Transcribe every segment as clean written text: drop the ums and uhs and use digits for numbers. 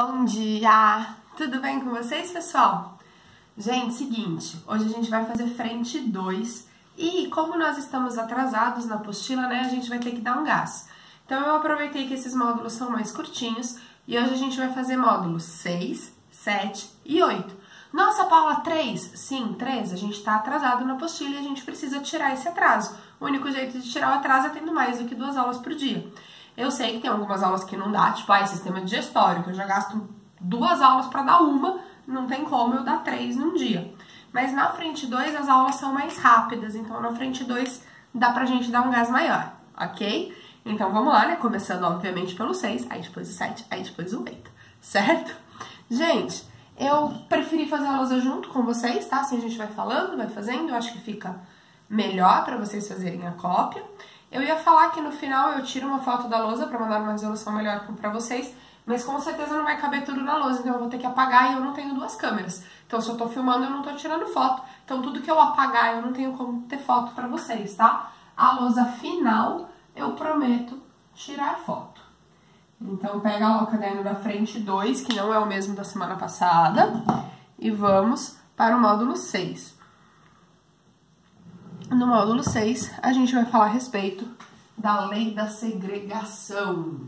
Bom dia! Tudo bem com vocês, pessoal? Gente, seguinte, hoje a gente vai fazer frente 2 e como nós estamos atrasados na apostila, né, a gente vai ter que dar um gás. Então eu aproveitei que esses módulos são mais curtinhos e hoje a gente vai fazer módulos 6, 7 e 8. Nossa, Paula, 3? Sim, 3. A gente tá atrasado na apostila e a gente precisa tirar esse atraso. O único jeito de tirar o atraso é tendo mais do que 2 aulas por dia. Eu sei que tem algumas aulas que não dá, tipo, sistema digestório, que eu já gasto 2 aulas para dar uma, não tem como eu dar 3 num dia. Mas na frente 2 as aulas são mais rápidas, então na frente 2 dá pra gente dar um gás maior, ok? Então vamos lá, né? Começando obviamente pelo 6, aí depois o 7, aí depois o 8, certo? Gente, eu preferi fazer a lousa junto com vocês, tá? Assim a gente vai falando, vai fazendo, eu acho que fica melhor pra vocês fazerem a cópia. Eu ia falar que no final eu tiro uma foto da lousa pra mandar uma resolução melhor pra vocês, mas com certeza não vai caber tudo na lousa, então eu vou ter que apagar e eu não tenho 2 câmeras. Então se eu tô filmando eu não tô tirando foto, então tudo que eu apagar eu não tenho como ter foto pra vocês, tá? A lousa final eu prometo tirar foto. Então pega lá o caderno da frente 2, que não é o mesmo da semana passada, e vamos para o módulo 6. No módulo 6, a gente vai falar a respeito da lei da segregação.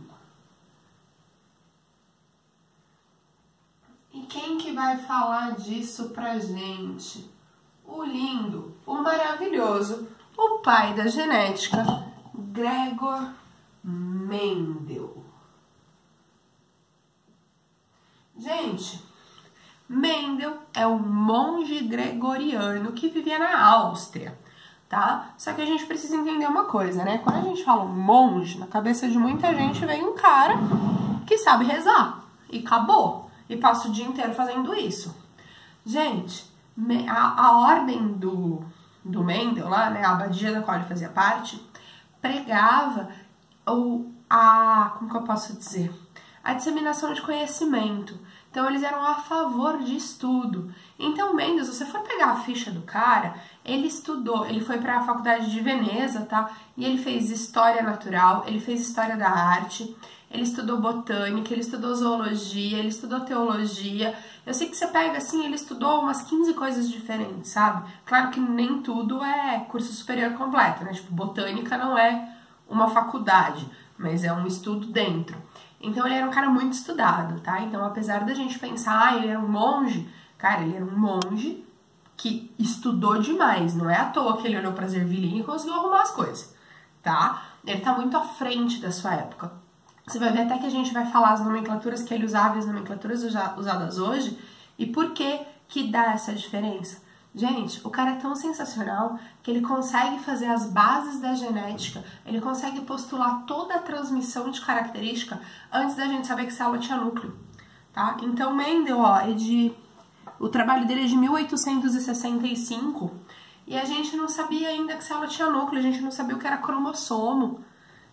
E quem que vai falar disso pra gente? O lindo, o maravilhoso, o pai da genética, Gregor Mendel. Gente, Mendel é um monge gregoriano que vivia na Áustria. Tá? Só que a gente precisa entender uma coisa, né? Quando a gente fala um monge, na cabeça de muita gente vem um cara que sabe rezar. E acabou. E passa o dia inteiro fazendo isso. Gente, a ordem do Mendel lá, né? A abadia da qual ele fazia parte, pregava como que eu posso dizer? A disseminação de conhecimento. Então, eles eram a favor de estudo. Então, Mendel, se você for pegar a ficha do cara, ele estudou, ele foi para a faculdade de Veneza, tá? E ele fez história natural, ele fez história da arte, ele estudou botânica, ele estudou zoologia, ele estudou teologia. Eu sei que você pega assim, ele estudou umas 15 coisas diferentes, sabe? Claro que nem tudo é curso superior completo, né? Tipo, botânica não é uma faculdade, mas é um estudo dentro. Então ele era um cara muito estudado, tá? Então apesar da gente pensar, ele era um monge, cara, ele era um monge que estudou demais. Não é à toa que ele olhou pra ervilhinha e conseguiu arrumar as coisas, tá? Ele tá muito à frente da sua época. Você vai ver até que a gente vai falar as nomenclaturas que ele usava e as nomenclaturas usadas hoje e por que dá essa diferença. Gente, o cara é tão sensacional que ele consegue fazer as bases da genética, ele consegue postular toda a transmissão de característica antes da gente saber que célula tinha núcleo, tá? Então, Mendel, ó, o trabalho dele é de 1865 e a gente não sabia ainda que célula tinha núcleo, a gente não sabia o que era cromossomo,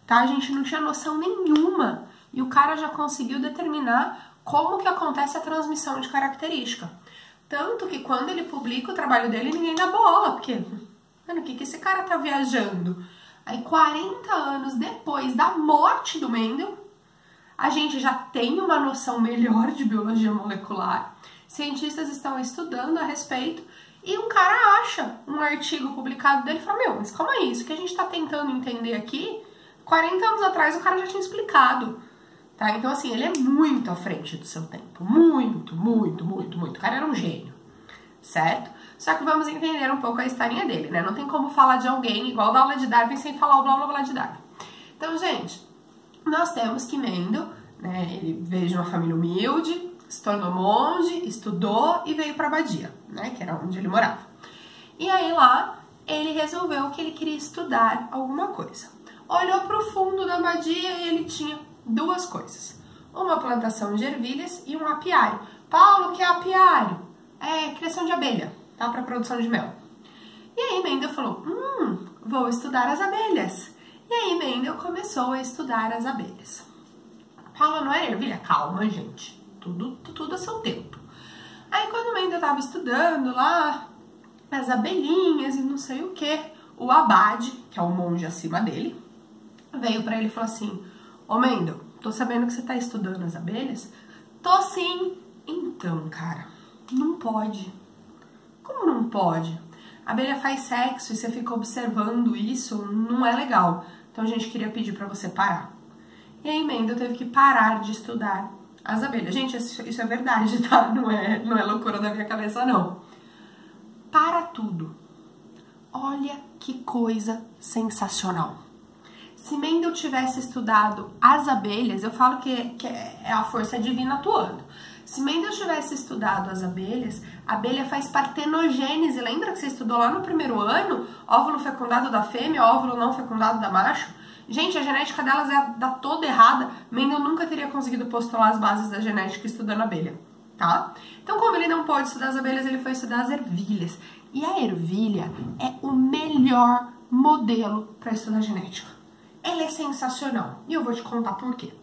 tá? A gente não tinha noção nenhuma e o cara já conseguiu determinar como que acontece a transmissão de característica. Tanto que quando ele publica o trabalho dele, ninguém dá bola, porque, mano, o que esse cara tá viajando? Aí, 40 anos depois da morte do Mendel, a gente já tem uma noção melhor de biologia molecular, cientistas estão estudando a respeito, e um cara acha um artigo publicado dele e fala, meu, mas como é isso? O que a gente tá tentando entender aqui, 40 anos atrás o cara já tinha explicado. Tá? Então, assim, ele é muito à frente do seu tempo. Muito, muito, muito, muito. O cara era um gênio, certo? Só que vamos entender um pouco a historinha dele, né? Não tem como falar de alguém igual da aula de Darwin sem falar o blá blá blá de Darwin. Então, gente, nós temos que Mendel, né? Ele veio de uma família humilde, se tornou monge, estudou e veio pra abadia, né? Que era onde ele morava. E aí lá, ele resolveu que ele queria estudar alguma coisa. Olhou pro fundo da abadia e ele tinha 2 coisas, uma plantação de ervilhas e um apiário. Paulo, o que é apiário? É criação de abelha, tá? Para produção de mel. E aí Mendel falou, vou estudar as abelhas. E aí Mendel começou a estudar as abelhas. Paulo, não é ervilha? Calma, gente, tudo a seu tempo. Aí quando Mendel tava estudando lá as abelhinhas e não sei o que, o abade, que é o monge acima dele, veio para ele e falou assim, ô Mendel, tô sabendo que você tá estudando as abelhas, Tô sim. Então, cara, não pode. Como não pode? A abelha faz sexo e você fica observando isso, não é legal. Então a gente queria pedir pra você parar. E aí Mendel teve que parar de estudar as abelhas. Gente, isso é verdade, tá? Não é loucura da minha cabeça, não. Para tudo. Olha que coisa sensacional. Se Mendel tivesse estudado as abelhas, eu falo que é a força divina atuando. Se Mendel tivesse estudado as abelhas, a abelha faz partenogênese. Lembra que você estudou lá no primeiro ano? Óvulo fecundado da fêmea, óvulo não fecundado da macho? Gente, a genética delas é da toda errada. Mendel nunca teria conseguido postular as bases da genética estudando a abelha, tá? Então, como ele não pôde estudar as abelhas, ele foi estudar as ervilhas. E a ervilha é o melhor modelo para estudar genética. Ela é sensacional. E eu vou te contar por quê.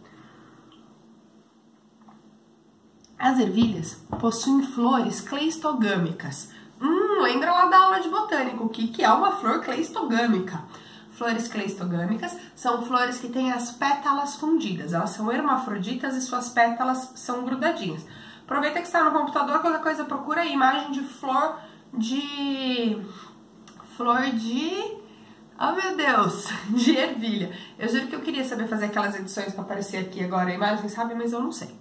As ervilhas possuem flores cleistogâmicas. Lembra lá da aula de botânica, o que é uma flor cleistogâmica? Flores cleistogâmicas são flores que têm as pétalas fundidas. Elas são hermafroditas e suas pétalas são grudadinhas. Aproveita que está no computador, qualquer coisa procura aí, imagem de flor de... Oh, meu Deus, de ervilha. Eu juro que eu queria saber fazer aquelas edições para aparecer aqui agora a imagem, sabe? Mas eu não sei.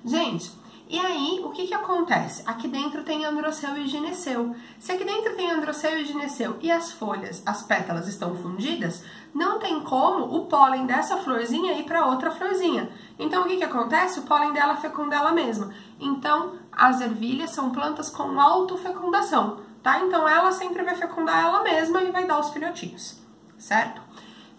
Gente, e aí, o que acontece? Aqui dentro tem androceu e gineceu. Se aqui dentro tem androceu e gineceu e as folhas, as pétalas estão fundidas, não tem como o pólen dessa florzinha ir para outra florzinha. Então, o que acontece? O pólen dela fecunda ela mesma. Então, as ervilhas são plantas com autofecundação, tá? Então, ela sempre vai fecundar ela mesma e vai dar os filhotinhos, certo?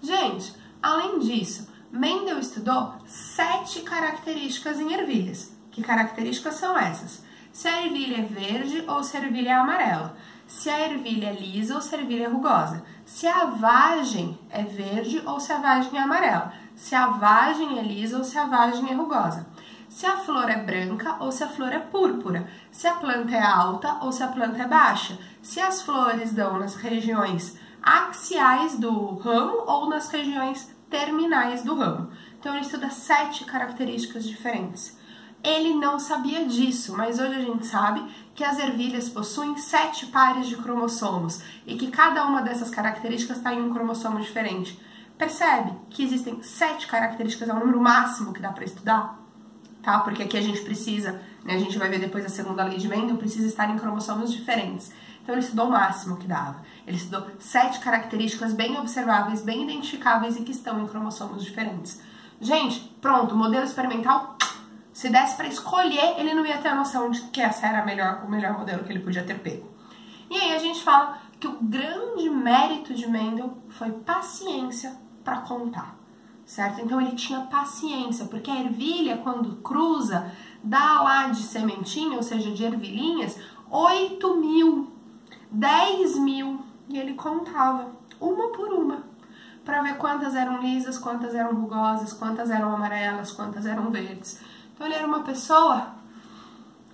Gente, além disso, Mendel estudou 7 características em ervilhas. Que características são essas? Se a ervilha é verde ou se a ervilha é amarela. Se a ervilha é lisa ou se a ervilha é rugosa. Se a vagem é verde ou se a vagem é amarela. Se a vagem é lisa ou se a vagem é rugosa. Se a flor é branca ou se a flor é púrpura. Se a planta é alta ou se a planta é baixa. Se as flores dão nas regiões axiais do ramo ou nas regiões terminais do ramo. Então, ele estuda 7 características diferentes. Ele não sabia disso, mas hoje a gente sabe que as ervilhas possuem 7 pares de cromossomos e que cada uma dessas características está em um cromossomo diferente. Percebe que existem 7 características, é o número máximo que dá para estudar? Tá? Porque aqui a gente precisa, né, a gente vai ver depois a segunda lei de Mendel, precisa estar em cromossomos diferentes. Então ele estudou o máximo que dava. Ele estudou 7 características bem observáveis, bem identificáveis e que estão em cromossomos diferentes. Gente, pronto, modelo experimental... Se desse para escolher, ele não ia ter a noção de que essa era o melhor modelo que ele podia ter pego. E aí a gente fala que o grande mérito de Mendel foi paciência para contar, certo? Então ele tinha paciência, porque a ervilha, quando cruza, dá lá de sementinha, ou seja, de ervilhinhas, 8.000, 10.000, e ele contava uma por uma, para ver quantas eram lisas, quantas eram rugosas, quantas eram amarelas, quantas eram verdes. Então ele era uma pessoa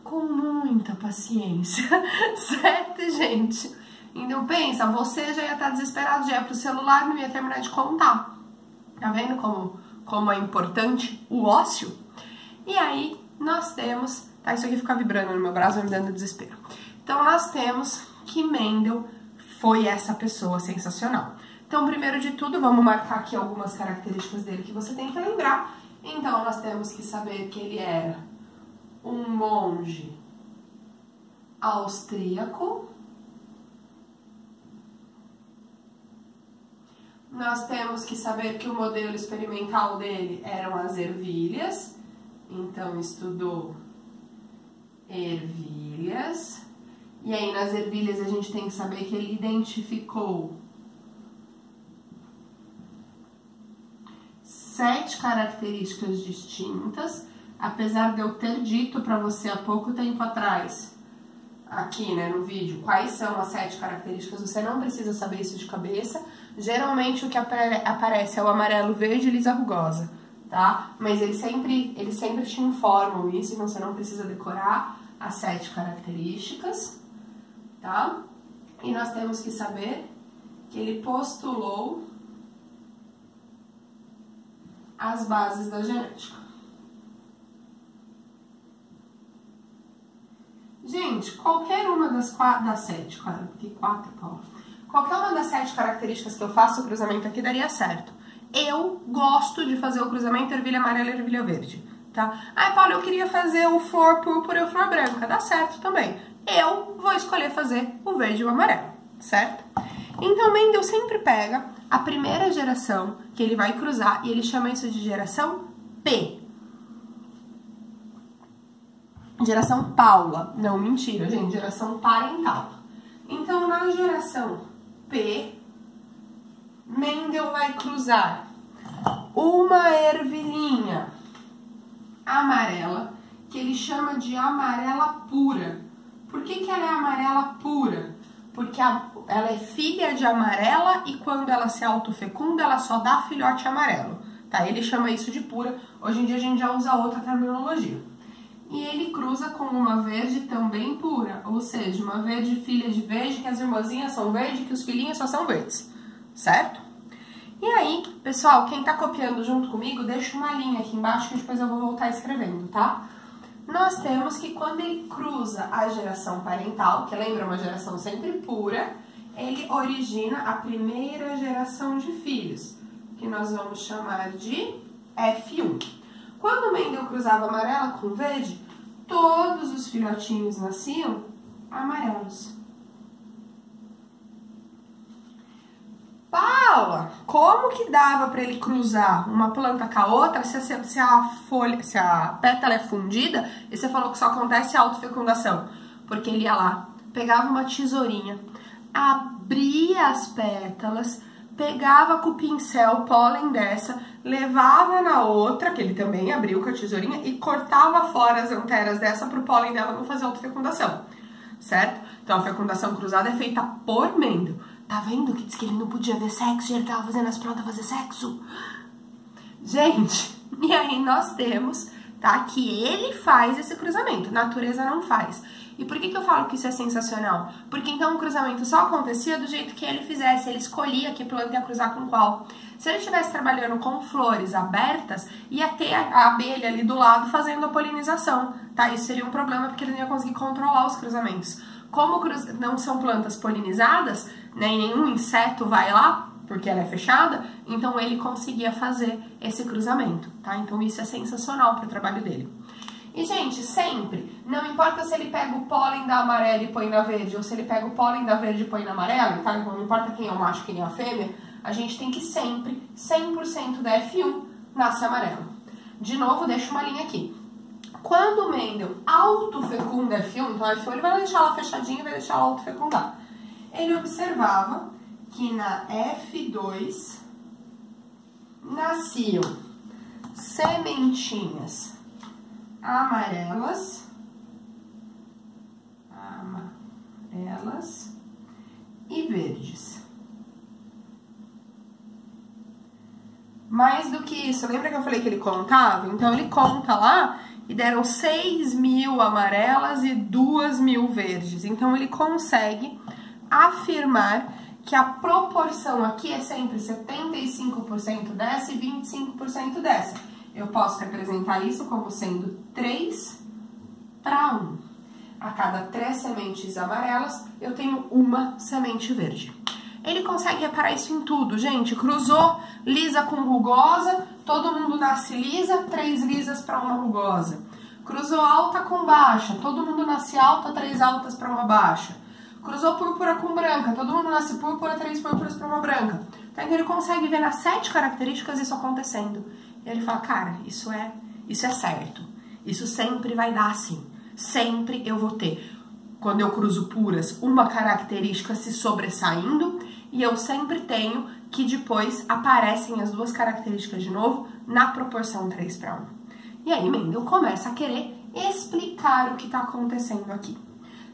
com muita paciência, certo, gente? Então pensa, você já ia estar desesperado, já ia pro celular, não ia terminar de contar. Tá vendo como é importante o ócio? E aí nós temos, tá, isso aqui fica vibrando no meu braço, me dando desespero. Então nós temos que Mendel foi essa pessoa sensacional. Então, primeiro de tudo, vamos marcar aqui algumas características dele que você tem que lembrar. Então, nós temos que saber que ele era um monge austríaco. Nós temos que saber que o modelo experimental dele eram as ervilhas. Então, estudou ervilhas. E aí, nas ervilhas, a gente tem que saber que ele identificou 7 características distintas, apesar de eu ter dito para você há pouco tempo atrás, aqui, né, no vídeo, quais são as 7 características, você não precisa saber isso de cabeça. Geralmente o que aparece é o amarelo, verde, lisa, rugosa, tá? Mas eles sempre te informam isso, então você não precisa decorar as 7 características, tá? E nós temos que saber que ele postulou as bases da genética. Gente, qualquer uma das 7, claro, porque 4, Paula. Qualquer uma das 7 características que eu faço o cruzamento aqui daria certo. Eu gosto de fazer o cruzamento ervilha amarela e ervilha verde, tá? Ai, Paula, eu queria fazer o flor púrpura e o flor branca, dá certo também. Eu vou escolher fazer o verde e o amarelo, certo? Então, Mendel sempre pega a primeira geração que ele vai cruzar e ele chama isso de geração P. Geração Paula. Não, mentira, gente, geração parental. Então, na geração P, Mendel vai cruzar uma ervilhinha amarela, que ele chama de amarela pura. Por que ela é amarela pura? Porque ela é filha de amarela e quando ela se autofecunda, ela só dá filhote amarelo, tá? Ele chama isso de pura. Hoje em dia a gente já usa outra terminologia. E ele cruza com uma verde também pura, ou seja, uma verde filha de verde, que as irmãzinhas são verdes, que os filhinhos só são verdes, certo? E aí, pessoal, quem tá copiando junto comigo, deixa uma linha aqui embaixo que depois eu vou voltar escrevendo, tá? Nós temos que quando ele cruza a geração parental, que lembra uma geração sempre pura, ele origina a primeira geração de filhos, que nós vamos chamar de F1. Quando Mendel cruzava amarela com verde, todos os filhotinhos nasciam amarelos. Paula, como que dava para ele cruzar uma planta com a outra se a pétala é fundida e você falou que só acontece a autofecundação? Porque ele ia lá, pegava uma tesourinha, abria as pétalas, pegava com o pincel o pólen dessa, levava na outra, que ele também abriu com a tesourinha, e cortava fora as anteras dessa para o pólen dela não fazer autofecundação, certo? Então a fecundação cruzada é feita por Mendel. Tá vendo que diz que ele não podia ver sexo e ele tava fazendo as plantas fazer sexo? Gente, e aí nós temos, tá, que ele faz esse cruzamento, a natureza não faz. E por que eu falo que isso é sensacional? Porque então o cruzamento só acontecia do jeito que ele fizesse, ele escolhia que planta ia cruzar com qual. Se ele estivesse trabalhando com flores abertas, ia ter a abelha ali do lado fazendo a polinização, tá? Isso seria um problema porque ele não ia conseguir controlar os cruzamentos. Como não são plantas polinizadas, nem nenhum inseto vai lá, porque ela é fechada, então ele conseguia fazer esse cruzamento, tá? Então isso é sensacional para o trabalho dele. E, gente, sempre, não importa se ele pega o pólen da amarela e põe na verde, ou se ele pega o pólen da verde e põe na amarela, tá? Então não importa quem é o macho e quem é a fêmea, a gente tem que sempre, 100% da F1 nasce amarelo. De novo, deixa uma linha aqui. Quando o Mendel autofecunda F1, então a F1 ele vai deixar ela fechadinha e vai deixar ela autofecundar. Ele observava que na F2 nasciam sementinhas amarelas e verdes. Mais do que isso, lembra que eu falei que ele contava? Então ele conta lá e deram 6.000 amarelas e 2.000 verdes. Então ele consegue afirmar que a proporção aqui é sempre 75% dessa e 25% dessa. Eu posso representar isso como sendo 3 para 1. A cada 3 sementes amarelas, eu tenho uma semente verde. Ele consegue reparar isso em tudo, gente. Cruzou lisa com rugosa, todo mundo nasce lisa, 3 lisas para uma rugosa. Cruzou alta com baixa, todo mundo nasce alta, 3 altas para uma baixa. Cruzou púrpura com branca, todo mundo nasce púrpura, 3 púrpuras para uma branca. Então ele consegue ver nas 7 características isso acontecendo. E ele fala, cara, isso é certo. Isso sempre vai dar assim. Sempre eu vou ter, quando eu cruzo puras, uma característica se sobressaindo e eu sempre tenho que depois aparecem as 2 características de novo na proporção 3 para 1. E aí Mendel começa a querer explicar o que está acontecendo aqui.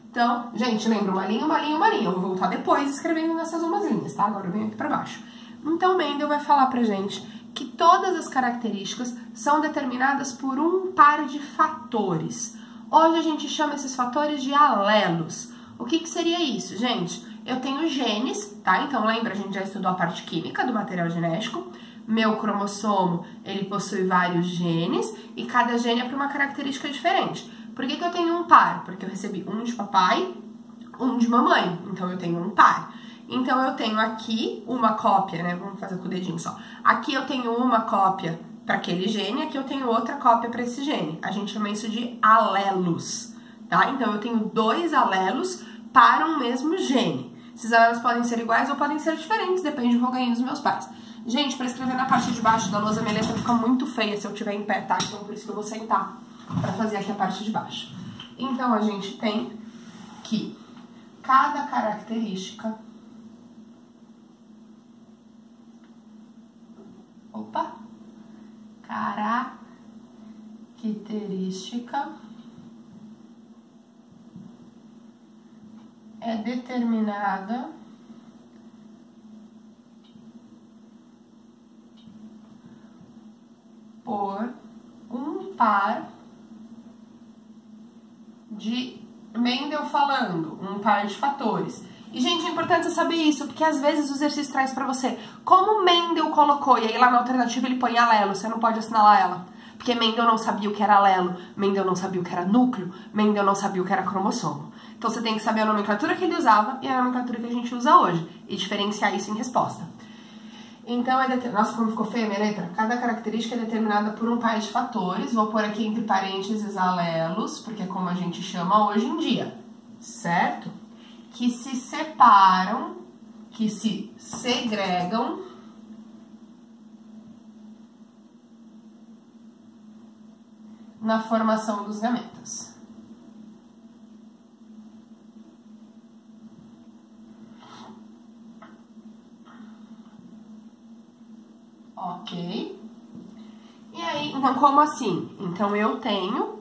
Então, gente, lembra uma linha, uma linha, uma linha. Eu vou voltar depois escrevendo nessas umas linhas, tá? Agora eu venho aqui para baixo. Então, Mendel vai falar pra gente que todas as características são determinadas por um par de fatores. Hoje a gente chama esses fatores de alelos. O que seria isso, gente? Eu tenho genes, tá? Então, lembra, a gente já estudou a parte química do material genético. Meu cromossomo, ele possui vários genes e cada gene é para uma característica diferente. Por que eu tenho um par? Porque eu recebi um de papai, um de mamãe. Então, eu tenho um par. Então, eu tenho aqui uma cópia, né? Vamos fazer com o dedinho só. Aqui eu tenho uma cópia para aquele gene, aqui eu tenho outra cópia para esse gene. A gente chama isso de alelos, tá? Então, eu tenho 2 alelos para um mesmo gene. Esses alelos podem ser iguais ou podem ser diferentes, depende do que eu ganhei dos meus pais. Gente, para escrever na parte de baixo da lousa, minha letra fica muito feia se eu estiver em pé, tá? Então, por isso que eu vou sentar para fazer aqui a parte de baixo. Então, a gente tem que cada característica... Característica é determinada por um par de Mendel falando, um par de fatores. E, gente, é importante você saber isso, porque às vezes o exercício traz pra você como Mendel colocou, e aí lá na alternativa ele põe alelo, você não pode assinalar ela. Porque Mendel não sabia o que era alelo, Mendel não sabia o que era núcleo, Mendel não sabia o que era cromossomo. Então você tem que saber a nomenclatura que ele usava e a nomenclatura que a gente usa hoje, e diferenciar isso em resposta. Então, nossa, como ficou feia a minha letra? Cada característica é determinada por um par de fatores, vou pôr aqui entre parênteses alelos, porque é como a gente chama hoje em dia, certo? Que se separam, que se segregam na formação dos gametas. Ok? E aí, então, como assim? Então, eu tenho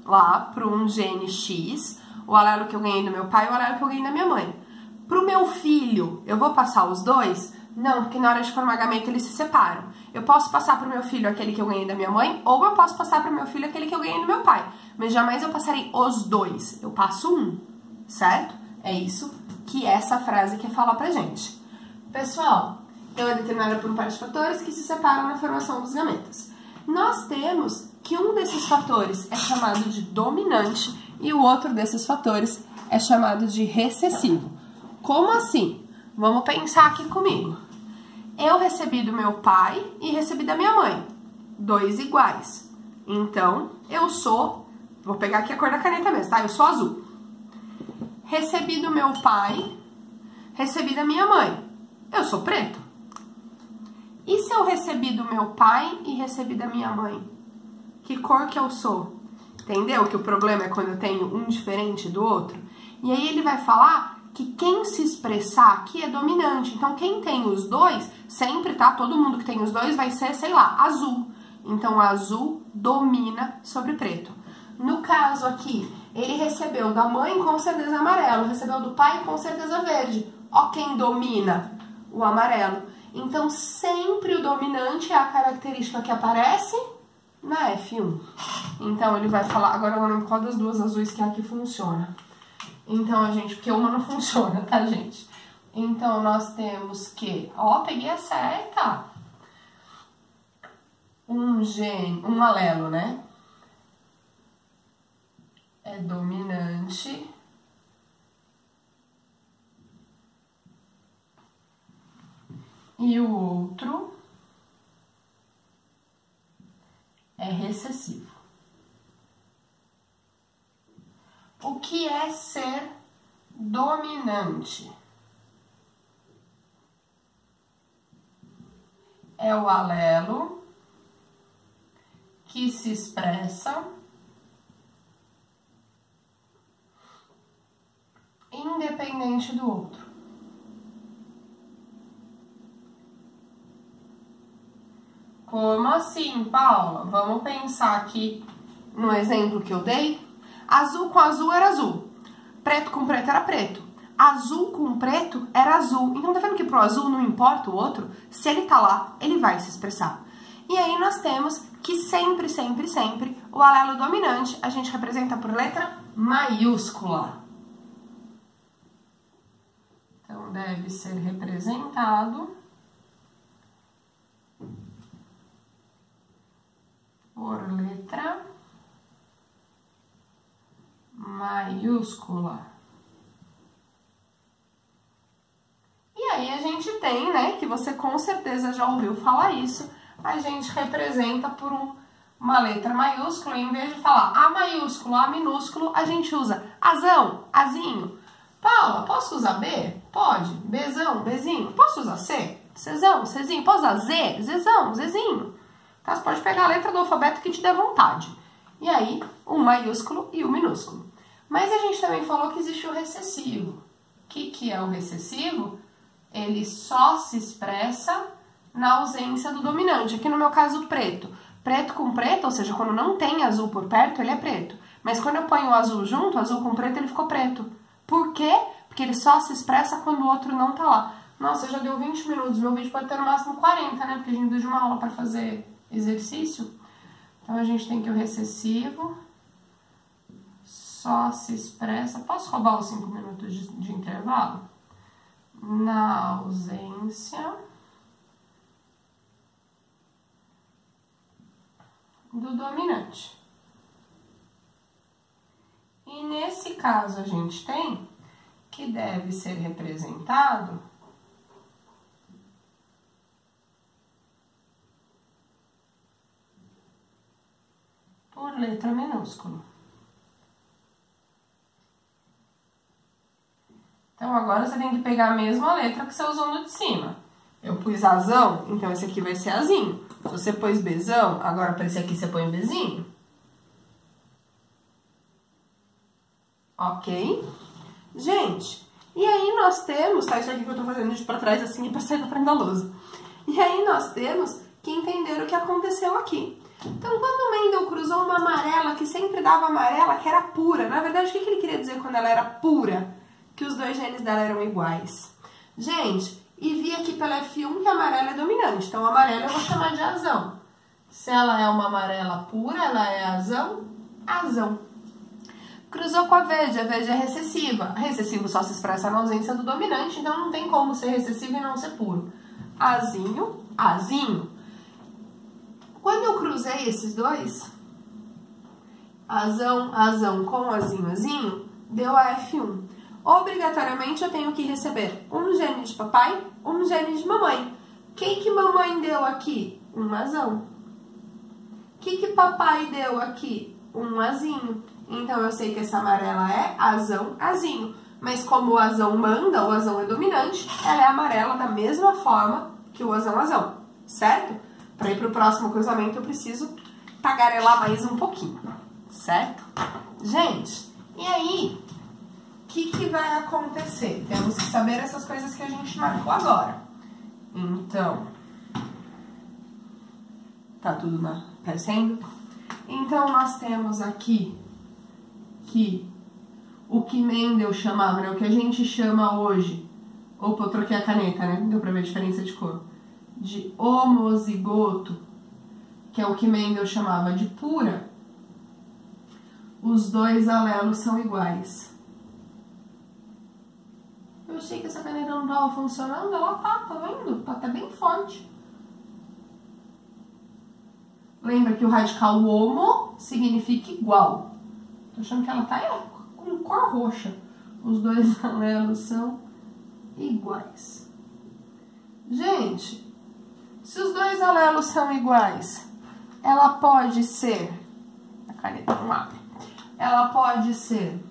lá para um gene X o alelo que eu ganhei do meu pai e o alelo que eu ganhei da minha mãe. Pro meu filho, eu vou passar os dois? Não, porque na hora de formar gameta eles se separam. Eu posso passar pro meu filho aquele que eu ganhei da minha mãe, ou eu posso passar pro meu filho aquele que eu ganhei do meu pai. Mas jamais eu passarei os dois. Eu passo um, certo? É isso que essa frase quer falar pra gente. Pessoal, então é determinada por um par de fatores que se separam na formação dos gametas. Nós temos que um desses fatores é chamado de dominante e o outro desses fatores é chamado de recessivo. Como assim? Vamos pensar aqui comigo. Eu recebi do meu pai e recebi da minha mãe. 2 iguais. Então, eu sou... Vou pegar aqui a cor da caneta mesmo, tá? Eu sou azul. Recebi do meu pai, recebi da minha mãe. Eu sou preto. E se eu recebi do meu pai e recebi da minha mãe? Que cor que eu sou? Entendeu? Que o problema é quando eu tenho um diferente do outro. E aí ele vai falar que quem se expressar aqui é dominante. Então, quem tem os dois, sempre, tá? Todo mundo que tem os dois vai ser, sei lá, azul. Então, azul domina sobre preto. No caso aqui, ele recebeu da mãe com certeza amarelo, recebeu do pai com certeza verde. Ó quem domina? O amarelo. Então, sempre o dominante é a característica que aparece na F1. Então, ele vai falar... Agora eu não lembro qual das duas azuis que é a que funciona. Então, gente... Porque uma não funciona, tá, gente? Então, nós temos que... Ó, peguei a certa! Um alelo, né? É dominante... E o outro é recessivo. O que é ser dominante? É o alelo que se expressa independente do outro. Como assim, Paula? Vamos pensar aqui no exemplo que eu dei. Azul com azul era azul. Preto com preto era preto. Azul com preto era azul. Então, tá vendo que pro azul não importa o outro? Se ele tá lá, ele vai se expressar. E aí nós temos que sempre, sempre, sempre, o alelo dominante a gente representa por letra maiúscula. Então, deve ser representado por letra maiúscula. E aí a gente tem, né, que você com certeza já ouviu falar isso, a gente representa por uma letra maiúscula, em vez de falar A maiúsculo, A minúsculo, a gente usa Azão, Azinho. Paula, posso usar B? Pode. Bzão, Bzinho. Posso usar C? Czão, Czinho. Posso usar Z? Zezão, Zezinho. Tá? Você pode pegar a letra do alfabeto que te der vontade. E aí, o maiúsculo e o minúsculo. Mas a gente também falou que existe o recessivo. O que é o recessivo? Ele só se expressa na ausência do dominante. Aqui no meu caso, preto. Preto com preto, ou seja, quando não tem azul por perto, ele é preto. Mas quando eu ponho o azul junto, azul com preto, ele ficou preto. Por quê? Porque ele só se expressa quando o outro não tá lá. Nossa, já deu 20 minutos. Meu vídeo pode ter no máximo 40, né? Porque a gente precisa de uma aula para fazer exercício. Então, a gente tem que o recessivo só se expressa... Posso roubar os 5 minutos de intervalo? Na ausência do dominante. E nesse caso, a gente tem que deve ser representado por letra minúscula. Então, agora você tem que pegar a mesma letra que você usou no de cima. Eu pus Azão, então esse aqui vai ser Azinho. Se você pôs Bzão, agora para esse aqui você põe Bzinho. Ok? Gente, e aí nós temos, tá? Isso aqui que eu tô fazendo de pra trás assim, pra sair da frente da lousa. E aí nós temos que entender o que aconteceu aqui. Então, quando o Mendel cruzou uma amarela, que sempre dava amarela, que era pura, na verdade, o que ele queria dizer quando ela era pura? Que os dois genes dela eram iguais. Gente, e vi aqui pela F1 que a amarela é dominante, então a amarela eu vou chamar de Azão. Se ela é uma amarela pura, ela é Azão, Azão. Cruzou com a verde é recessiva. Recessivo só se expressa na ausência do dominante, então não tem como ser recessivo e não ser puro. Azinho, Azinho. Quando eu cruzei esses dois, Azão, Azão com Azinho, Azinho, deu a F1. Obrigatoriamente eu tenho que receber um gene de papai, um gene de mamãe. O que mamãe deu aqui? Um Azão. O que papai deu aqui? Um Azinho. Então, eu sei que essa amarela é Azão, Azinho. Mas como o Azão manda, o Azão é dominante, ela é amarela da mesma forma que o Azão, Azão. Certo? Para ir para o próximo cruzamento, eu preciso tagarelar mais um pouquinho. Certo? Gente, e aí, o que vai acontecer? Temos que saber essas coisas que a gente marcou agora. Então, tá tudo aparecendo? Então, nós temos aqui que o que Mendel chamava, né, o que a gente chama hoje, opa, eu troquei a caneta, né, deu pra ver a diferença de cor, de homozigoto, que é o que Mendel chamava de pura, os dois alelos são iguais. Eu achei que essa caneta não tava funcionando, ela tá vendo? Tá até bem forte. Lembra que o radical homo significa igual. Tô achando que ela tá com cor roxa. Os dois alelos são iguais. Gente, se os dois alelos são iguais, ela pode ser... A caneta não abre. Ela pode ser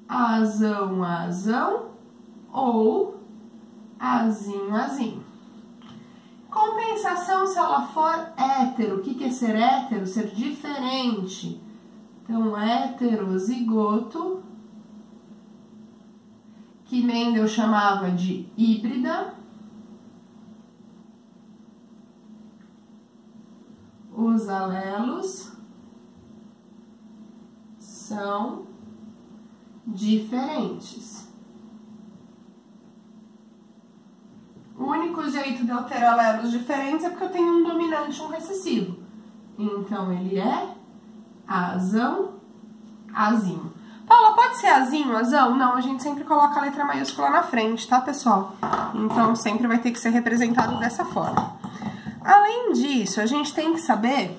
Azão, Azão ou Azinho, Azinho. Compensação, se ela for hétero. O que é ser hétero? Ser diferente. Então, heterozigoto, que Mendel chamava de híbrida. Os alelos são diferentes. O único jeito de eu ter alelos diferentes é porque eu tenho um dominante e um recessivo. Então, ele é Azão, Azinho. Paula, pode ser Azinho, Azão? Não, a gente sempre coloca a letra maiúscula na frente, tá, pessoal? Então, sempre vai ter que ser representado dessa forma. Além disso, a gente tem que saber,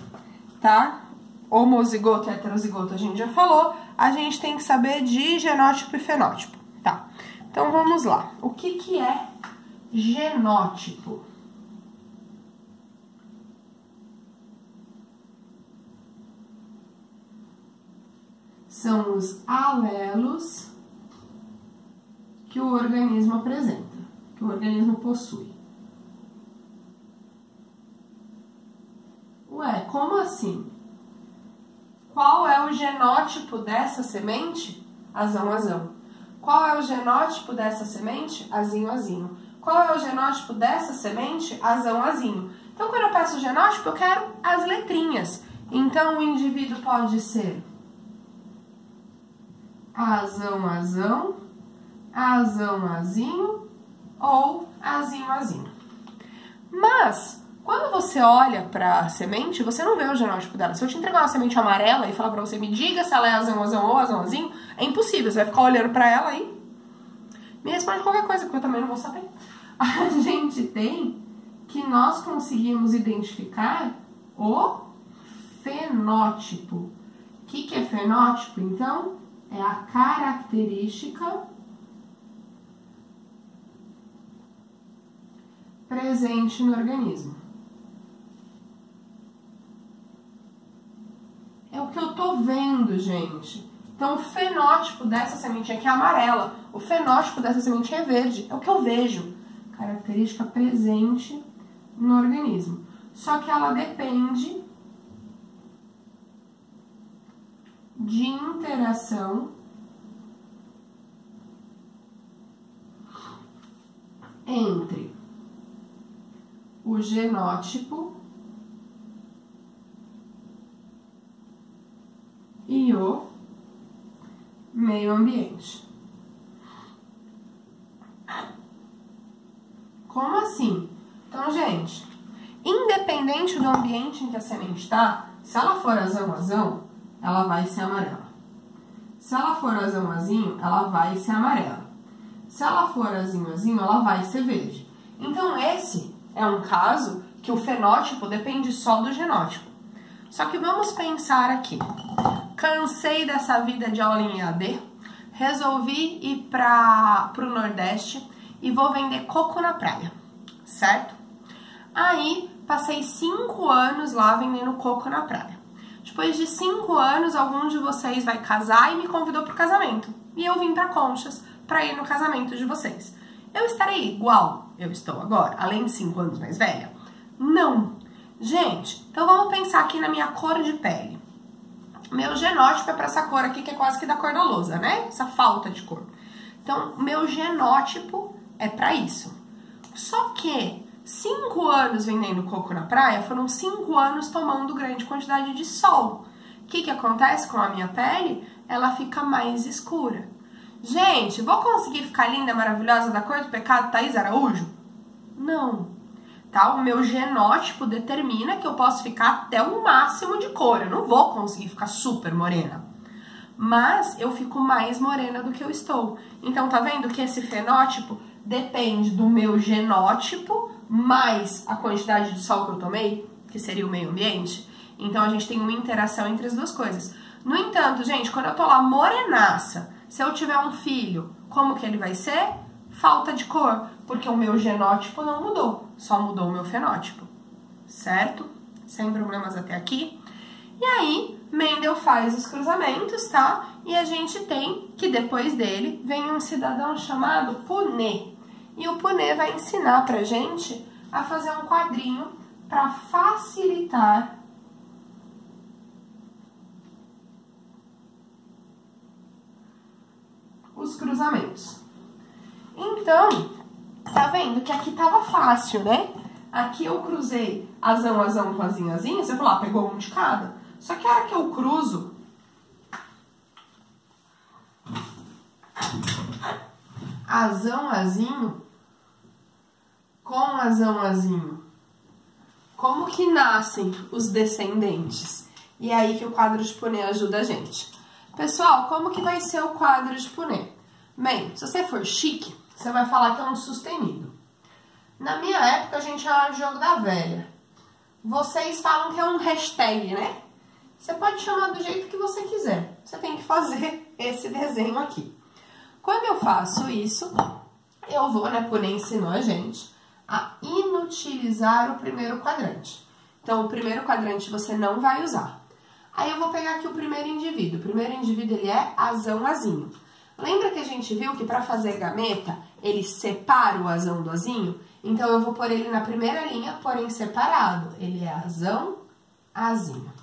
tá? homozigoto e heterozigoto a gente já falou, a gente tem que saber de genótipo e fenótipo, tá? Então vamos lá. O que é genótipo? São os alelos que o organismo apresenta, que o organismo possui. Ué, como assim? Qual é o genótipo dessa semente? Azão, azão. Qual é o genótipo dessa semente? Azinho, azinho. Qual é o genótipo dessa semente? Azão, azinho. Então, quando eu peço o genótipo, eu quero as letrinhas. Então, o indivíduo pode ser azão, azão, azão, azinho ou azinho, azinho. Mas, quando você olha para a semente, você não vê o genótipo dela. Se eu te entregar uma semente amarela e falar para você, me diga se ela é azão, azão ou azão, azinho, é impossível. Você vai ficar olhando para ela e me responde qualquer coisa, porque eu também não vou saber. A gente tem que nós conseguimos identificar o fenótipo. O que é fenótipo, então? É a característica presente no organismo. É o que eu tô vendo, gente. Então, o fenótipo dessa sementinha aqui é amarela. O fenótipo dessa sementinha é verde. É o que eu vejo. Característica presente no organismo. Só que ela depende de interação entre o genótipo e o meio ambiente. Como assim? Então, gente, independente do ambiente em que a semente está, se ela for azão, azão, ela vai ser amarela. Se ela for azão, azinho, ela vai ser amarela. Se ela for azinho, azinho, ela vai ser verde. Então, esse é um caso que o fenótipo depende só do genótipo. Só que vamos pensar aqui. Cansei dessa vida de aula em EAD, resolvi ir pro Nordeste e vou vender coco na praia, certo? Aí, passei 5 anos lá vendendo coco na praia. Depois de 5 anos, algum de vocês vai casar e me convidou pro casamento. E eu vim pra Conchas pra ir no casamento de vocês. Eu estarei igual eu estou agora, além de 5 anos mais velha? Não. Gente, então vamos pensar aqui na minha cor de pele. Meu genótipo é pra essa cor aqui, que é quase que da cor da lousa, né? Essa falta de cor. Então, meu genótipo é pra isso. Só que 5 anos vendendo coco na praia foram 5 anos tomando grande quantidade de sol. O que acontece com a minha pele? Ela fica mais escura. Gente, vou conseguir ficar linda, maravilhosa, da cor do pecado, Thaís Araújo? Não. Tá? O meu genótipo determina que eu posso ficar até o máximo de cor. Eu não vou conseguir ficar super morena. Mas eu fico mais morena do que eu estou. Então, tá vendo que esse fenótipo depende do meu genótipo mais a quantidade de sol que eu tomei, que seria o meio ambiente. Então, a gente tem uma interação entre as duas coisas. No entanto, gente, quando eu tô lá morenaça, se eu tiver um filho, como que ele vai ser? Falta de cor, porque o meu genótipo não mudou, só mudou o meu fenótipo, certo? Sem problemas até aqui. E aí, Mendel faz os cruzamentos, tá? E a gente tem que depois dele vem um cidadão chamado Punnett. E o Punnett vai ensinar pra gente a fazer um quadrinho para facilitar os cruzamentos. Então, tá vendo que aqui tava fácil, né? Aqui eu cruzei azão, azão com azinho, azinho. Você falou, pegou um de cada. Só que a hora que eu cruzo azão, azinho com azão, azinho, como que nascem os descendentes? E é aí que o quadro de Punnett ajuda a gente. Pessoal, como que vai ser o quadro de Punnett? Bem, se você for chique, você vai falar que é um sustenido. Na minha época, a gente chamava de jogo da velha. Vocês falam que é um hashtag, né? Você pode chamar do jeito que você quiser. Você tem que fazer esse desenho aqui. Quando eu faço isso, eu vou, né, por ensinou a gente a inutilizar o primeiro quadrante. Então, o primeiro quadrante você não vai usar. Aí eu vou pegar aqui o primeiro indivíduo. O primeiro indivíduo, ele é azão, azinho. Lembra que a gente viu que para fazer gameta, ele separa o azão do azinho? Então, eu vou pôr ele na primeira linha, porém separado. Ele é azão, azinho.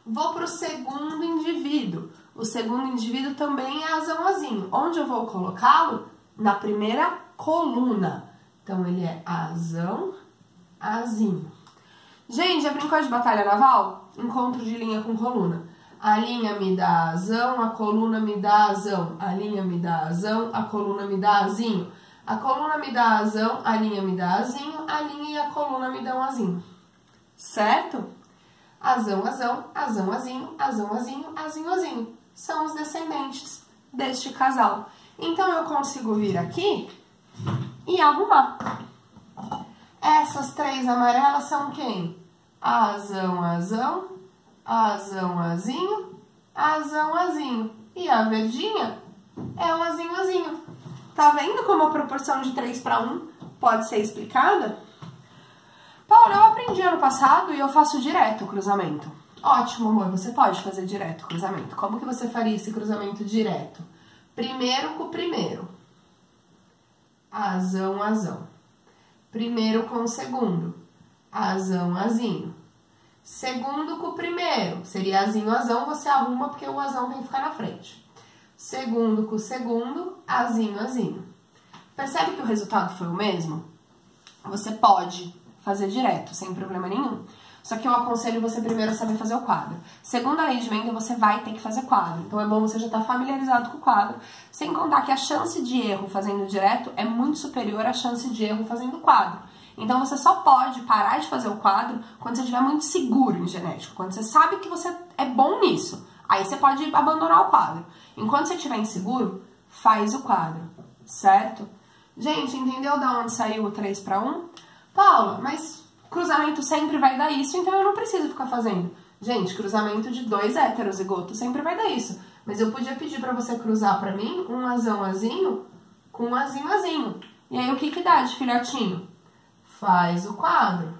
Vou para o segundo indivíduo. O segundo indivíduo também é azão, azinho. Onde eu vou colocá-lo? Na primeira coluna. Então, ele é azão, azinho. Gente, já brincou de batalha naval? Encontro de linha com coluna. A linha me dá azão, a coluna me dá azão. A linha me dá azão, a coluna me dá azinho. A coluna me dá azão, a linha me dá azinho. A linha e a coluna me dão azinho. Certo? Azão, azão, azão, azinho, azão, azinho, azinho, azinho. São os descendentes deste casal. Então, eu consigo vir aqui e arrumar. Essas três amarelas são quem? Azão, azão, azão, azinho, azão, azinho. E a verdinha é o azinho, azinho. Tá vendo como a proporção de 3:1 pode ser explicada? Paula, eu aprendi ano passado e eu faço direto o cruzamento. Ótimo, amor, você pode fazer direto o cruzamento. Como que você faria esse cruzamento direto? Primeiro com o primeiro. Azão, azão. Primeiro com o segundo. Azão, azinho. Segundo com o primeiro. Seria azinho, azão, você arruma porque o azão tem que ficar na frente. Segundo com o segundo. Azinho, azinho. Percebe que o resultado foi o mesmo? Você pode fazer direto, sem problema nenhum. Só que eu aconselho você primeiro a saber fazer o quadro. Segundo a lei de Mendel, você vai ter que fazer quadro. Então é bom você já estar familiarizado com o quadro. Sem contar que a chance de erro fazendo direto é muito superior à chance de erro fazendo quadro. Então você só pode parar de fazer o quadro quando você estiver muito seguro em genética. Quando você sabe que você é bom nisso. Aí você pode abandonar o quadro. Enquanto você estiver inseguro, faz o quadro. Certo? Gente, entendeu de onde saiu o 3:1? Paula, mas cruzamento sempre vai dar isso, então eu não preciso ficar fazendo. Gente, cruzamento de 2 heterozigotos sempre vai dar isso. Mas eu podia pedir pra você cruzar pra mim um azão, azinho com um azinho, azinho. E aí o que que dá de filhotinho? Faz o quadro.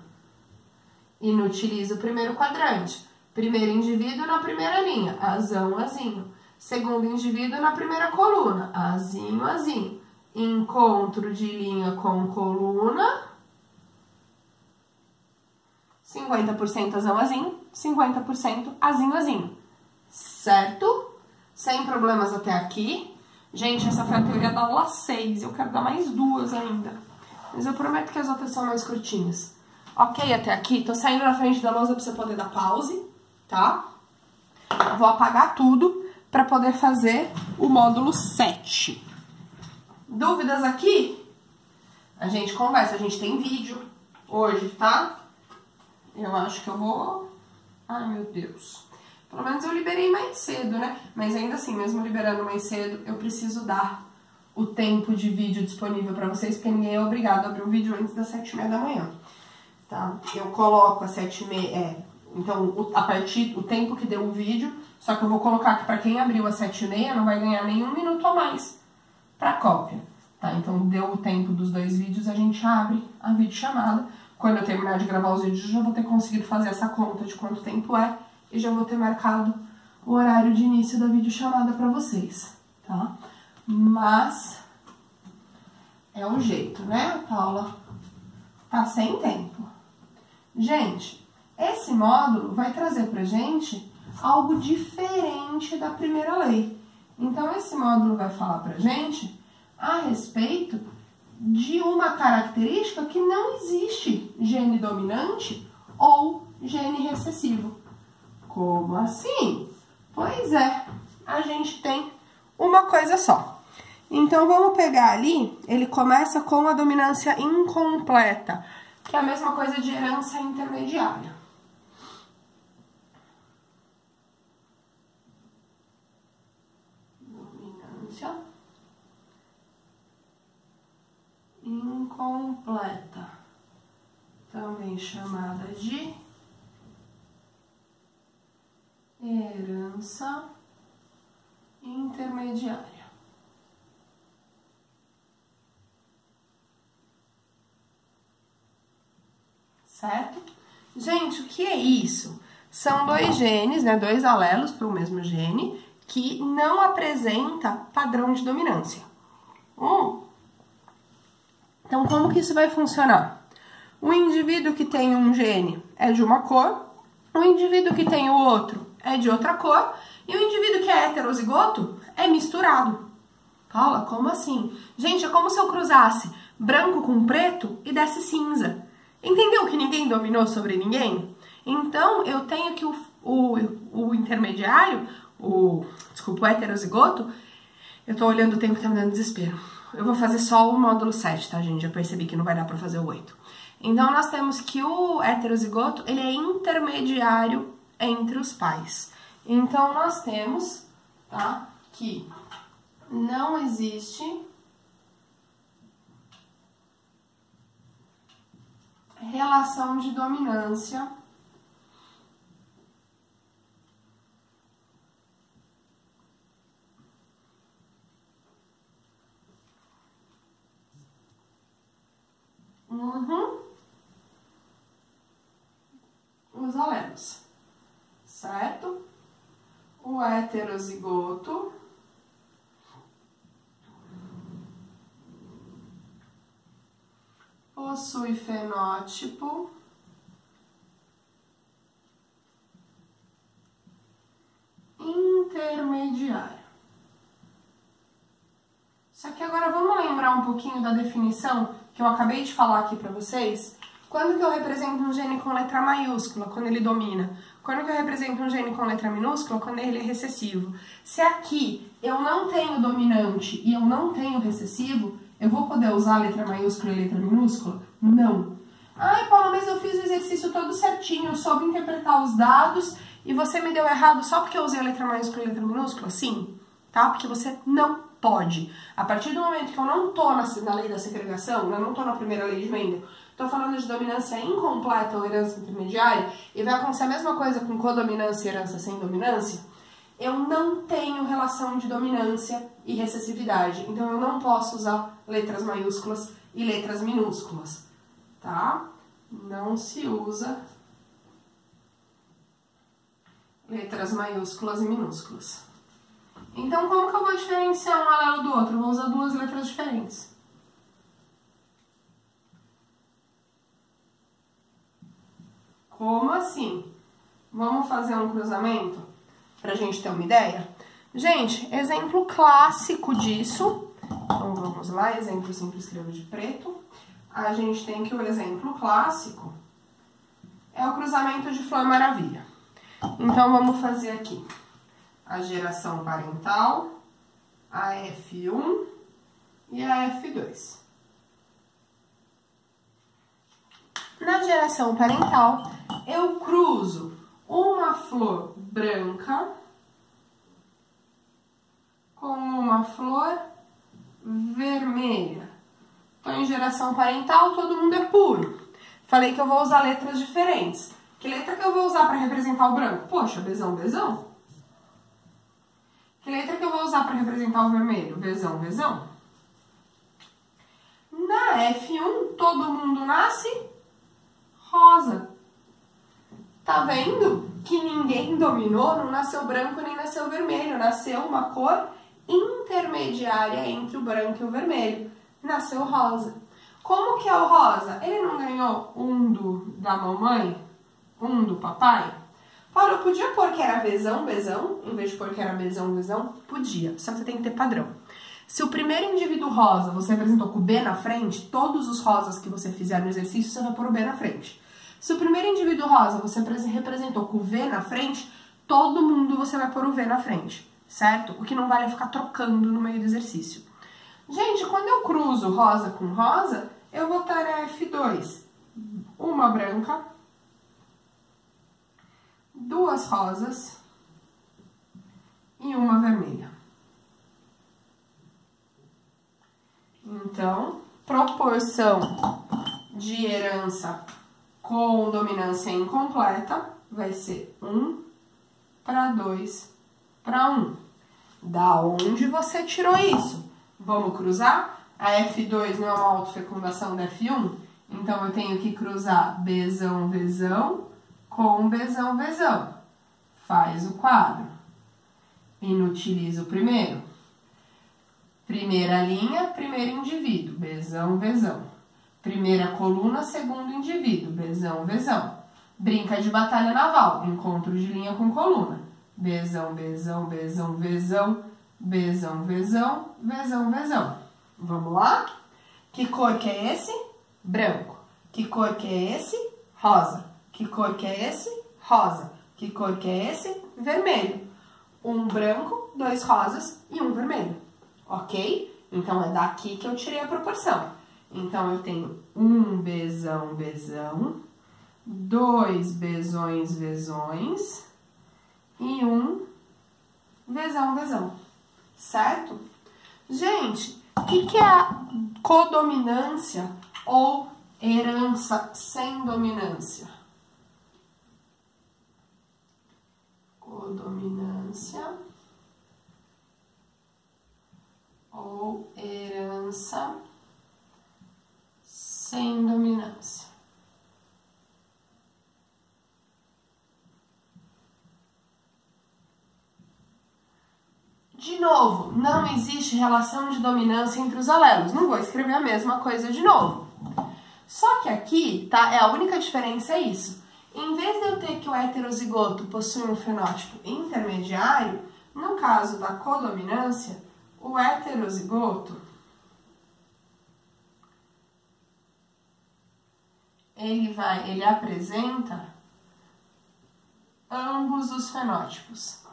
Inutiliza o primeiro quadrante. Primeiro indivíduo na primeira linha, azão, azinho. Segundo indivíduo na primeira coluna, azinho, azinho. Encontro de linha com coluna. 50% azão, azinho, 50% azinho, azinho. Certo? Sem problemas até aqui. Gente, essa foi a teoria da aula 6. Eu quero dar mais 2 ainda. Mas eu prometo que as outras são mais curtinhas. Ok, até aqui? Tô saindo na frente da lousa pra você poder dar pause, tá? Vou apagar tudo pra poder fazer o módulo 7. Dúvidas aqui? A gente conversa. A gente tem vídeo hoje, tá? Eu acho que eu vou... Ai, meu Deus. Pelo menos eu liberei mais cedo, né? Mas ainda assim, mesmo liberando mais cedo, eu preciso dar o tempo de vídeo disponível pra vocês, porque ninguém é obrigado a abrir o vídeo antes das 7:30 da manhã. Tá? Eu coloco às 7:30... Então, a partir do tempo que deu o vídeo, só que eu vou colocar que pra quem abriu às 7:30 não vai ganhar nenhum minuto a mais pra cópia. Tá? Então, deu o tempo dos 2 vídeos, a gente abre a videochamada. Quando eu terminar de gravar os vídeos, eu já vou ter conseguido fazer essa conta de quanto tempo é e já vou ter marcado o horário de início da videochamada pra vocês, tá? Mas é um jeito, né, Paula? Tá sem tempo. Gente, esse módulo vai trazer pra gente algo diferente da primeira lei. Então, esse módulo vai falar pra gente a respeito de uma característica que não existe gene dominante ou gene recessivo. Como assim? Pois é, a gente tem uma coisa só. Então, vamos pegar ali, ele começa com a dominância incompleta, que é a mesma coisa de herança intermediária. Dominância incompleta, também chamada de herança intermediária. Certo? Gente, o que é isso? São dois genes, né, dois alelos para o mesmo gene, que não apresenta padrão de dominância. Então, como que isso vai funcionar? O indivíduo que tem um gene é de uma cor, o indivíduo que tem o outro é de outra cor, e o indivíduo que é heterozigoto é misturado. Paula, como assim? Gente, é como se eu cruzasse branco com preto e desse cinza. Entendeu que ninguém dominou sobre ninguém? Então, eu tenho que o intermediário, o heterozigoto, eu tô olhando o tempo e tá me dando desespero. Eu vou fazer só o módulo 7, tá, gente? Já percebi que não vai dar pra fazer o 8. Então, nós temos que o heterozigoto, ele é intermediário entre os pais. Então, nós temos, tá, que não existe relação de dominância os alelos, certo? O heterozigoto possui fenótipo intermediário. Só que agora vamos lembrar um pouquinho da definição que eu acabei de falar aqui para vocês. Quando que eu represento um gene com letra maiúscula, quando ele domina? Quando que eu represento um gene com letra minúscula, quando ele é recessivo? Se aqui eu não tenho dominante e eu não tenho recessivo, eu vou poder usar letra maiúscula e letra minúscula? Não. Ai, Paula, mas eu fiz o exercício todo certinho, eu soube interpretar os dados e você me deu errado só porque eu usei a letra maiúscula e a letra minúscula? Sim, tá? Porque você não pode. A partir do momento que eu não tô na lei da segregação, eu não tô na primeira lei de Mendel, tô falando de dominância incompleta ou herança intermediária, e vai acontecer a mesma coisa com codominância e herança sem dominância, eu não tenho relação de dominância e recessividade. Então, eu não posso usar letras maiúsculas e letras minúsculas, tá? Não se usa letras maiúsculas e minúsculas. Então, como que eu vou diferenciar um alelo do outro? Eu vou usar duas letras diferentes. Como assim? Vamos fazer um cruzamento pra gente ter uma ideia? Gente, exemplo clássico disso. Então, vamos lá, exemplo sempre escrevo de preto. A gente tem que o exemplo clássico é o cruzamento de Flor Maravilha. Então, vamos fazer aqui a geração parental, a F1 e a F2. Na geração parental, eu cruzo uma flor branca com uma flor vermelha. Então, em geração parental, todo mundo é puro. Falei que eu vou usar letras diferentes. Que letra que eu vou usar para representar o branco? Poxa, Bzão, Bzão. Que letra que eu vou usar para representar o vermelho? Bzão, Bzão. Na F1, todo mundo nasce rosa. Tá vendo que ninguém dominou? Não nasceu branco nem nasceu vermelho. Nasceu uma cor intermediária entre o branco e o vermelho. Nasceu rosa. Como que é o rosa? Ele não ganhou um da mamãe? Um do papai? Paulo, eu podia pôr que era Bzão, Bzão, em vez de pôr que era Bzão, Bzão? Podia, só que você tem que ter padrão. Se o primeiro indivíduo rosa você representou com o B na frente, todos os rosas que você fizer no exercício, você vai pôr o B na frente. Se o primeiro indivíduo rosa você representou com o V na frente, todo mundo você vai pôr o V na frente, certo? O que não vale é ficar trocando no meio do exercício. Gente, quando eu cruzo rosa com rosa, eu vou ter a F2. Uma branca, duas rosas e uma vermelha. Então, proporção de herança com dominância incompleta vai ser 1 para 2 para 1. Da onde você tirou isso? Vamos cruzar? A F2 não é uma autofecundação da F1? Então, eu tenho que cruzar Bzão, Vzão com Bzão, Vzão. Faz o quadro. Inutiliza o primeiro. Primeira linha, primeiro indivíduo, Bzão, Vzão. Primeira coluna, segundo indivíduo, Bzão, Vzão. Brinca de batalha naval, encontro de linha com coluna. Bzão, Bzão, Bzão, Vzão, Bzão, Vzão, Vzão, Vzão. Vamos lá? Que cor que é esse? Branco. Que cor que é esse? Rosa. Que cor que é esse? Rosa. Que cor que é esse? Vermelho. Um branco, 2 rosas e um vermelho. Ok? Então, é daqui que eu tirei a proporção. Então, eu tenho 1 Bzão, Bzão, 2 Bzões, Vzões e 1 Vzão, Vzão. Certo? Gente, o que é a codominância ou herança sem dominância? Codominância ou herança sem dominância. De novo, não existe relação de dominância entre os alelos. Não vou escrever a mesma coisa de novo. Só que aqui, tá? A única diferença é isso. Em vez de eu ter que o heterozigoto possui um fenótipo intermediário, no caso da codominância, o heterozigoto ele apresenta ambos os fenótipos.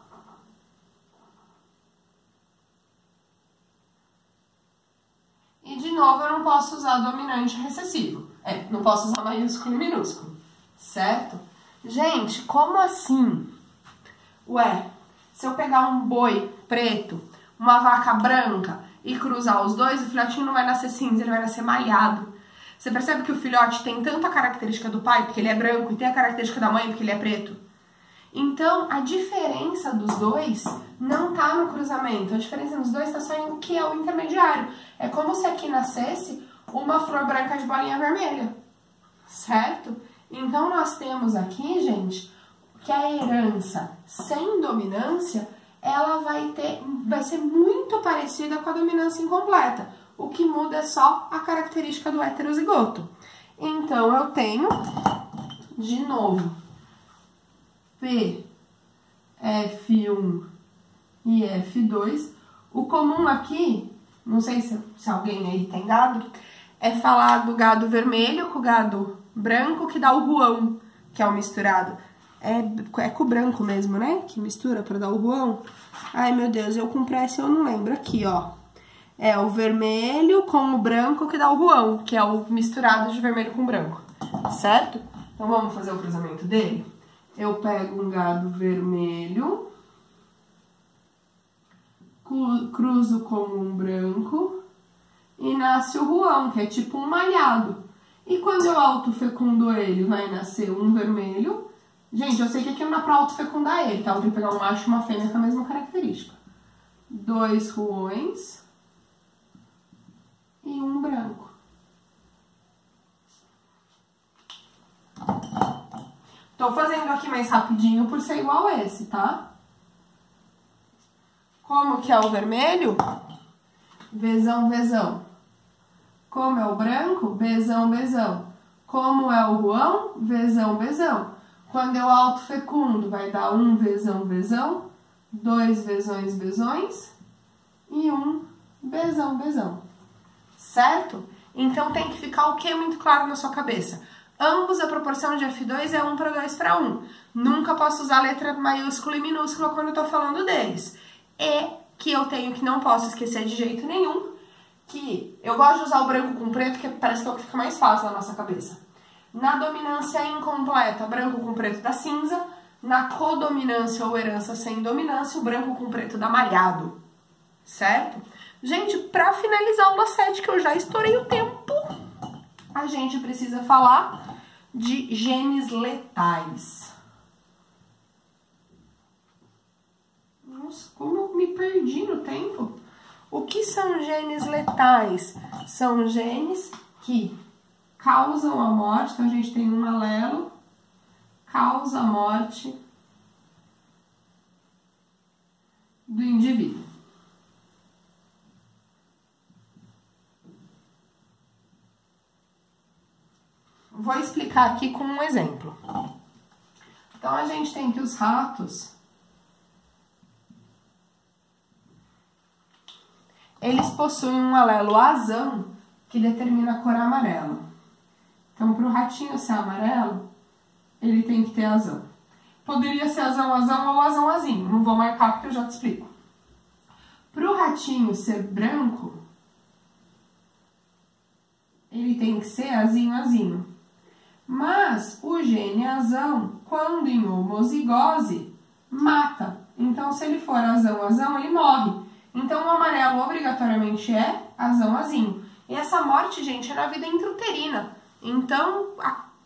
E, de novo, eu não posso usar dominante recessivo. Não posso usar maiúsculo e minúsculo. Certo? Gente, como assim? Ué, se eu pegar um boi preto, uma vaca branca e cruzar os dois, o filhotinho não vai nascer cinza, ele vai nascer malhado. Você percebe que o filhote tem tanto a característica do pai, porque ele é branco, e tem a característica da mãe, porque ele é preto? Então, a diferença dos dois não tá no cruzamento. A diferença dos dois tá só em o que é o intermediário. É como se aqui nascesse uma flor branca de bolinha vermelha. Certo? Então, nós temos aqui, gente, que a herança sem dominância, ela vai ser muito parecida com a dominância incompleta. O que muda é só a característica do heterozigoto. Então, eu tenho, de novo, P, F1 e F2. O comum aqui, não sei se alguém aí tem gado, é falar do gado vermelho com o gado branco que dá o ruão, que é o misturado. É com o branco mesmo, né? Que mistura pra dar o ruão. Ai, meu Deus, eu com pressa eu não lembro. Aqui, ó. É o vermelho com o branco que dá o ruão, que é o misturado de vermelho com branco. Certo? Então, vamos fazer o cruzamento dele? Eu pego um gado vermelho, cruzo com um branco e nasce o ruão, que é tipo um malhado. E quando eu autofecundo ele, vai nascer um vermelho. Gente, eu sei que aqui não dá pra autofecundar ele, tá? Eu tenho que pegar um macho e uma fêmea com a mesma característica. 2 ruões e um branco. Tô fazendo aqui mais rapidinho por ser igual a esse, tá? Como que é o vermelho? Vzão, Vzão. Como é o branco? Bzão, Bzão. Como é o ruão? Vzão, Bzão. Quando eu autofecundo, vai dar um Vzão, Bzão, 2 Vzões, Bzões e um Bzão, Bzão. Certo? Então tem que ficar o que muito claro na sua cabeça. Ambos a proporção de F2 é 1 para 2 para 1. Nunca posso usar letra maiúscula e minúscula quando eu tô falando deles. E que eu tenho que não posso esquecer de jeito nenhum, que eu gosto de usar o branco com preto, que parece que é o que fica mais fácil na nossa cabeça. Na dominância incompleta, branco com preto dá cinza. Na codominância ou herança sem dominância, o branco com preto dá malhado. Certo? Gente, pra finalizar a aula 7, que eu já estourei o tempo, a gente precisa falar de genes letais. Não Deus, como eu me perdi no tempo. O que são genes letais? São genes que causam a morte, então a gente tem um alelo, causa a morte do indivíduo. Vou explicar aqui com um exemplo. Então, a gente tem que os ratos, eles possuem um alelo azão que determina a cor amarela. Então, para o ratinho ser amarelo, ele tem que ter azão. Poderia ser azão ou azão-azinho, não vou marcar porque eu já te explico. Para o ratinho ser branco, ele tem que ser azinho-azinho. Mas o gene azão, quando em homozigose, mata. Então, se ele for azão-azão, ele morre. Então, o amarelo obrigatoriamente é azão-azinho. E essa morte, gente, é na vida intrauterina. Então,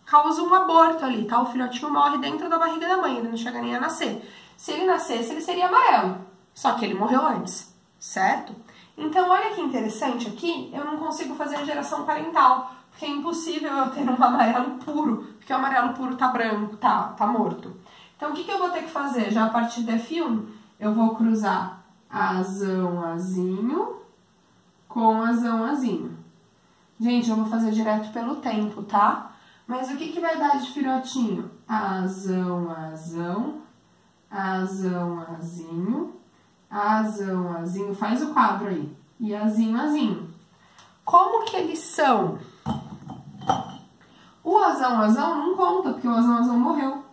causa um aborto ali, tá? O filhotinho morre dentro da barriga da mãe, ele não chega nem a nascer. Se ele nascesse, ele seria amarelo. Só que ele morreu antes, certo? Então, olha que interessante aqui, eu não consigo fazer geração parental. Porque é impossível eu ter um amarelo puro, porque o amarelo puro tá branco, tá morto. Então, o que eu vou ter que fazer? Já a partir do F1, eu vou cruzar azão-azinho com azão-azinho. Gente, eu vou fazer direto pelo tempo, tá? Mas o que vai dar de filhotinho? Azão-azão, azão-azinho, azão-azinho, faz o quadro aí, e azinho-azinho. Como que eles são? O azão-azão não conta, porque o azão-azão morreu.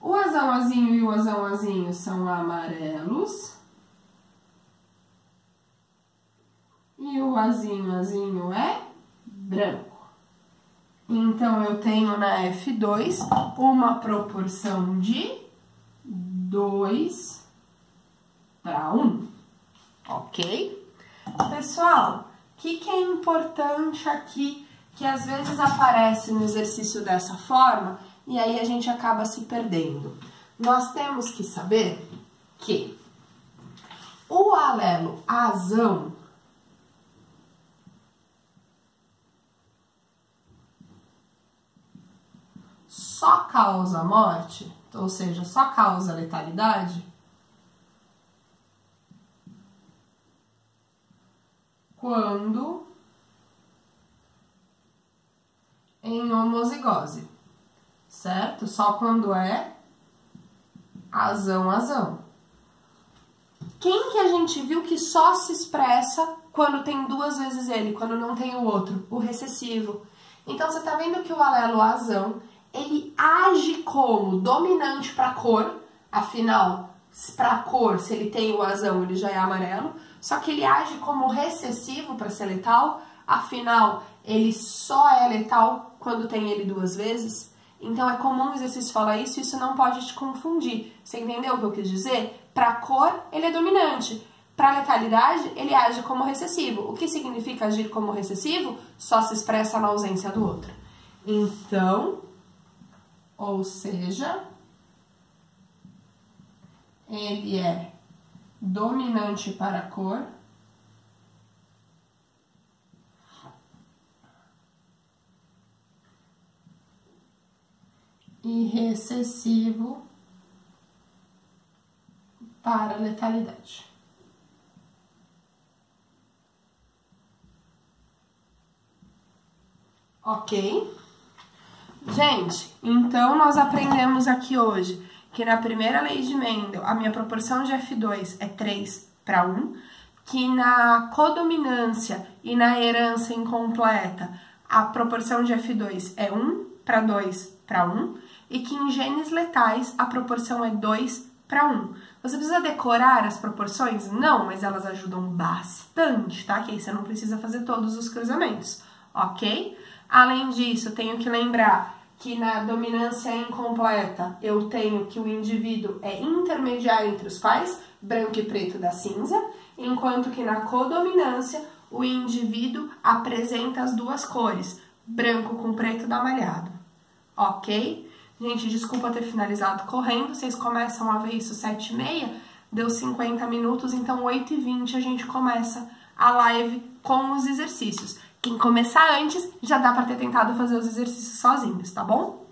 O azão-azinho e o azão-azinho são amarelos. E o azinho-azinho é branco. Então, eu tenho na F2 uma proporção de 2:1. Ok? Pessoal, o que é importante aqui, que às vezes aparece no exercício dessa forma, e aí a gente acaba se perdendo. Nós temos que saber que o alelo azão só causa morte, ou seja, só causa letalidade, quando em homozigose, certo? Só quando é azão-azão. Quem que a gente viu que só se expressa quando tem duas vezes ele, quando não tem o outro? O recessivo. Então, você tá vendo que o alelo azão, ele age como dominante para a cor, afinal, para a cor, se ele tem o azão, ele já é amarelo, só que ele age como recessivo para ser letal, afinal, ele só é letal quando tem ele duas vezes. Então, é comum o exercício falar isso e isso não pode te confundir. Você entendeu o que eu quis dizer? Para a cor, ele é dominante. Para a letalidade, ele age como recessivo. O que significa agir como recessivo? Só se expressa na ausência do outro. Então, ou seja, ele é dominante para a cor e recessivo para a letalidade. Ok? Gente, então nós aprendemos aqui hoje que na primeira lei de Mendel a minha proporção de F2 é 3:1, que na codominância e na herança incompleta a proporção de F2 é 1:2:1 e que em genes letais a proporção é 2:1. Você precisa decorar as proporções? Não, mas elas ajudam bastante, tá? Que aí você não precisa fazer todos os cruzamentos, ok? Além disso, tenho que lembrar que na dominância incompleta eu tenho que o indivíduo é intermediário entre os pais, branco e preto da cinza, enquanto que na codominância o indivíduo apresenta as duas cores, branco com preto da malhado, ok? Gente, desculpa ter finalizado correndo, vocês começam a ver isso 7:30, deu 50 minutos, então 8h20 a gente começa a live com os exercícios. Quem começar antes, já dá para ter tentado fazer os exercícios sozinhos, tá bom?